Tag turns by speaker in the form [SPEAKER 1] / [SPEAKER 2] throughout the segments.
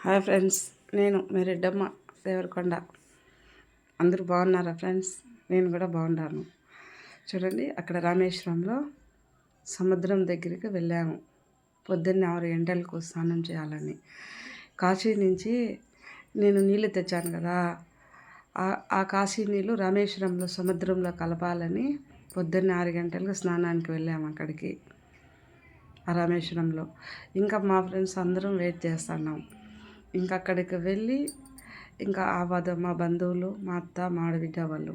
[SPEAKER 1] Hi friends, నేను మీ రెడ్డమ్మ దేవరకొండ. అందరూ బాగున్నారా ఫ్రెండ్స్? నేను కూడా బాగున్నాను. చూడండి, అక్కడ రామేశ్వరంలో సముద్రం దగ్గరికి వెళ్ళాము. పొద్దున్నే 6 గంటలకు స్నానం చేయాలని. కాశీ నుంచి నేను నీళ్ళు తెచ్చాను కదా, ఆ కాశీ నీళ్ళు రామేశ్వరంలో సముద్రంలో కలపాలని పొద్దున్నే 6 గంటలకు స్నానానికి వెళ్ళాము అక్కడికి, ఆ రామేశ్వరంలో. ఇంకా మా ఫ్రెండ్స్ అందరం వెయిట్ చేస్తున్నాం. ఇంకా అక్కడికి వెళ్ళి ఇంకా మా బంధువులు, మా అత్త, మా ఆడబిడ్డ వాళ్ళు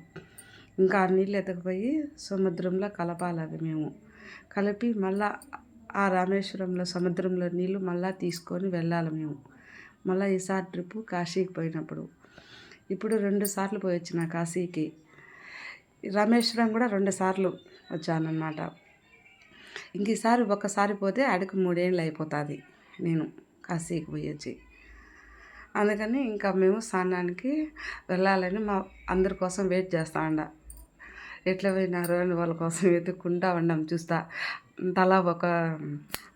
[SPEAKER 1] ఇంకా ఆ నీళ్ళు ఎత్తకపోయి సముద్రంలో కలపాలి. అవి మేము కలిపి మళ్ళా ఆ రామేశ్వరంలో సముద్రంలో నీళ్ళు మళ్ళీ తీసుకొని వెళ్ళాలి మేము. మళ్ళీ ఈసారి ట్రిప్పు కాశీకి పోయినప్పుడు. ఇప్పుడు 2 సార్లు పోయి వచ్చిన కాశీకి. రామేశ్వరం కూడా 2 సార్లు వచ్చానన్నమాట. ఇంక ఈసారి ఒక్కసారి పోతే ఆడికి 3 ఏళ్ళు అయిపోతుంది నేను కాశీకి పోయి వచ్చి. అందుకని ఇంకా మేము స్నానానికి వెళ్ళాలని అందరి కోసం వెయిట్ చేస్తా ఎట్లా పోయినారు అని వాళ్ళ కోసం వెతుక్కుంటా ఉన్నాం. చూస్తా తలా ఒక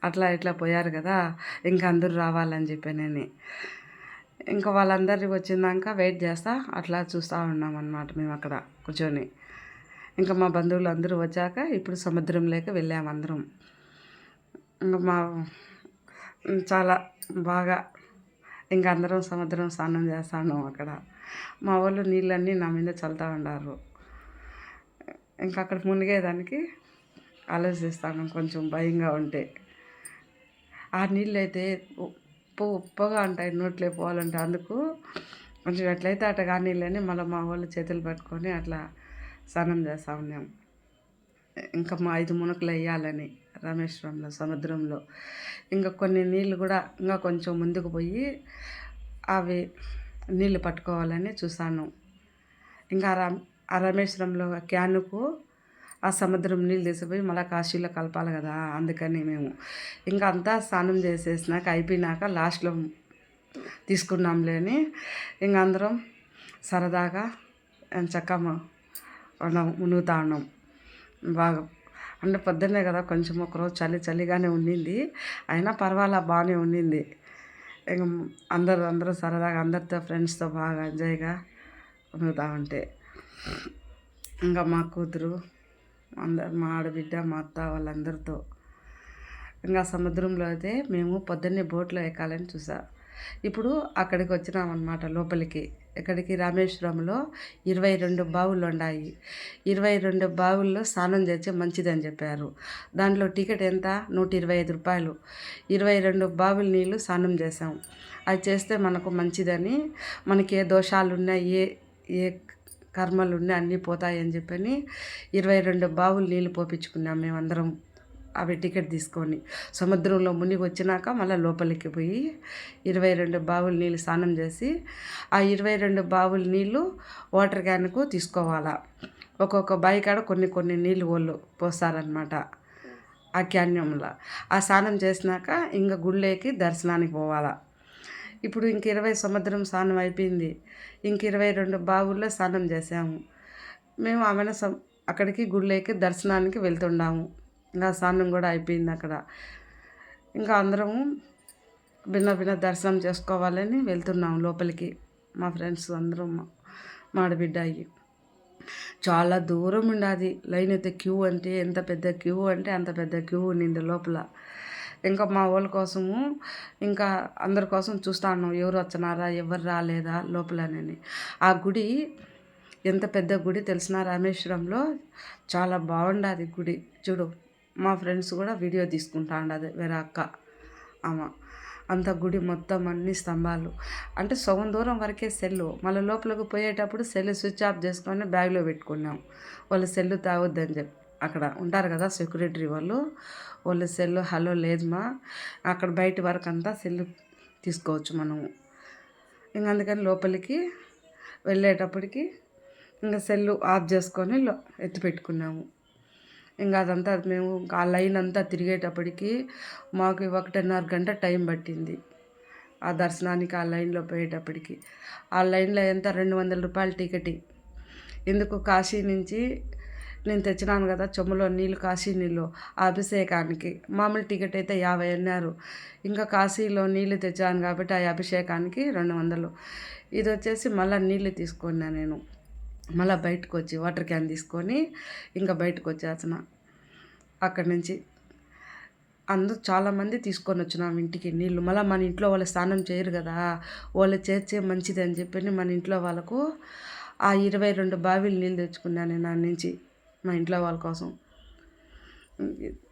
[SPEAKER 1] అట్లా ఇట్లా పోయారు కదా, ఇంకా అందరూ రావాలని చెప్పానని ఇంకా వాళ్ళందరికీ వచ్చిందాక వెయిట్ చేస్తా అట్లా చూస్తూ ఉన్నాం అన్నమాట. మేము అక్కడ కూర్చొని ఇంకా మా బంధువులు అందరూ వచ్చాక ఇప్పుడు సముద్రంలోకి వెళ్ళాము అందరం. ఇంకా చాలా బాగా ఇంకా అందరం సముద్రం స్నానం చేస్తాను అక్కడ. మా వాళ్ళు నీళ్ళన్నీ నా మీద చల్లుతూ ఉన్నారు. ఇంకా అక్కడ మునిగేదానికి ఆలోచిస్తాను కొంచెం భయంగా ఉంటే. ఆ నీళ్ళు అయితే ఉప్పగా ఉంటాయి, నోట్లో పోవాలంటే. అందుకు కొంచెం ఎట్లయితే అట్లా ఆ నీళ్ళని మళ్ళీ మా వాళ్ళు చేతులు పట్టుకొని అట్లా స్నానం చేస్తూ ఉన్నాం. ఇంకా మా 5 మునకలు వేయాలని రామేశ్వరంలో సముద్రంలో. ఇంకా కొన్ని నీళ్ళు కూడా ఇంకా కొంచెం ముందుకు పోయి అవి నీళ్ళు పట్టుకోవాలని చూసాను. ఇంకా ఆ రామేశ్వరంలో క్యానుకు ఆ సముద్రం నీళ్ళు తీసిపోయి మళ్ళీ కాశీలో కలపాలి కదా, అందుకని మేము ఇంకా అంతా స్నానం చేసేసినాక అయిపోయినాక లాస్ట్లో తీసుకున్నాంలే అని ఇంకా అందరం సరదాగా చక్కగా మునుగుతూ ఉన్నాం బాగా. అంటే పొద్దున్నే కదా కొంచెం ఒకరోజు చలిగానే ఉండింది, అయినా పర్వాలా బాగానే ఉండింది. ఇంక అందరూ సరదాగా అందరితో ఫ్రెండ్స్తో బాగా ఎంజాయ్గా మునుగుతూ ఉంటే ఇంకా మా కూతురు మా ఆడబిడ్డ, మా అత్త వాళ్ళందరితో ఇంకా సముద్రంలో అయితే మేము పొద్దున్నే బోట్లో ఎక్కాలని చూసా. ఇప్పుడు అక్కడికి వచ్చినామన్నమాట లోపలికి. ఎక్కడికి? రామేశ్వరంలో 22 బావులు ఉన్నాయి. 22 బావుల్లో స్నానం చేస్తే మంచిదని చెప్పారు. దాంట్లో టికెట్ ఎంత? 125 రూపాయలు. 22 బావుల నీళ్ళు స్నానం చేసాం. అది చేస్తే మనకు మంచిదని, మనకి ఏ దోషాలు ఉన్నా ఏ కర్మలు ఉన్నా అన్నీ పోతాయని చెప్పని 22 బావులు నీళ్ళు పోపించుకున్నాం మేమందరం. అవి టికెట్ తీసుకొని సముద్రంలో మునిగి వచ్చినాక మళ్ళీ లోపలికి పోయి 22 బావుల నీళ్ళు స్నానం చేసి ఆ 22 బావుల నీళ్ళు వాటర్ క్యాన్కు తీసుకోవాలా. ఒక్కొక్క బావి కాడ కొన్ని నీళ్ళు వాళ్ళు పోస్తారనమాట ఆ క్యాన్యంలో. ఆ స్నానం చేసినాక ఇంకా గుళ్ళేకి దర్శనానికి పోవాలా. ఇప్పుడు ఇంక 20 సముద్రం స్నానం అయిపోయింది. ఇంక 22 బావుల్లో స్నానం చేసాము మేము. ఆమెను అక్కడికి గుళ్ళేకి దర్శనానికి వెళ్తున్నాము. ఇంకా స్నానం కూడా అయిపోయింది అక్కడ. ఇంకా అందరము భిన్న దర్శనం చేసుకోవాలని వెళ్తున్నాం లోపలికి. మా ఫ్రెండ్స్ అందరం, మా ఆడబిడ్డ అయ్యి. చాలా దూరం ఉండాది లైన్ అయితే. క్యూ అంటే ఎంత పెద్ద క్యూ అంటే అంత పెద్ద క్యూ ఉండింది లోపల. ఇంకా మా వాళ్ళ కోసము ఇంకా అందరి కోసం చూస్తా ఉన్నాం, ఎవరు వచ్చినారా ఎవరు రాలేదా లోపలనని. ఆ గుడి ఎంత పెద్ద గుడి తెలిసిన రామేశ్వరంలో, చాలా బాగుండదు గుడి. చూడు, మా ఫ్రెండ్స్ కూడా వీడియో తీసుకుంటా ఉండదు, వేరే అక్క ఆమె. అంత గుడి మొత్తం అన్ని స్తంభాలు అంటే సగం దూరం వరకే సెల్లు. మళ్ళీ లోపలికి పోయేటప్పుడు సెల్లు స్విచ్ ఆఫ్ చేసుకొని బ్యాగ్లో పెట్టుకున్నాం. వాళ్ళు సెల్లు తాగొద్దని చెప్పి అక్కడ ఉంటారు కదా సెక్యూరిటీ వాళ్ళు సెల్లు హలో లేదుమా, అక్కడ బయట వరకు అంతా సెల్లు తీసుకోవచ్చు మనము. ఇంక అందుకని లోపలికి వెళ్ళేటప్పటికి ఇంకా సెల్లు ఆఫ్ చేసుకొని ఎత్తి పెట్టుకున్నాము. ఇంకా అదంతా మేము ఆ లైన్ అంతా తిరిగేటప్పటికి మాకు 1.5 గంట టైం పట్టింది ఆ దర్శనానికి. ఆ లైన్లో పోయేటప్పటికి ఆ లైన్లో ఎంత 200 రూపాయల టికెట్. ఎందుకు? కాశీ నుంచి నేను తెచ్చినాను కదా చెంబులో నీళ్ళు, కాశీ నీళ్ళు ఆ అభిషేకానికి. మామూలు టికెట్ అయితే 50 అన్నారు. ఇంకా కాశీలో నీళ్ళు తెచ్చాను కాబట్టి ఆ అభిషేకానికి 200. ఇది వచ్చేసి మళ్ళీ నీళ్ళు తీసుకున్నా నేను. మళ్ళీ బయటకు వచ్చి వాటర్ క్యాన్ తీసుకొని ఇంకా బయటకు వచ్చేసిన అక్కడి నుంచి. అందరూ చాలామంది తీసుకొని వచ్చినాం ఇంటికి నీళ్ళు. మళ్ళీ మన ఇంట్లో వాళ్ళు స్నానం చేయరు కదా, వాళ్ళు చేర్చే మంచిది అని చెప్పి మన ఇంట్లో వాళ్ళకు ఆ 22 బావిలు నీళ్ళు తెచ్చుకున్నాను నేను దాని నుంచి మా ఇంట్లో వాళ్ళ కోసం.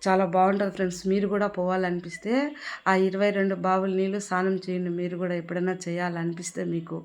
[SPEAKER 1] చాలా బాగుంటుంది ఫ్రెండ్స్. మీరు కూడా పోవాలనిపిస్తే ఆ 22 బావుల నీళ్ళు స్నానం చేయండి. మీరు కూడా ఎప్పుడైనా చేయాలనిపిస్తే మీకు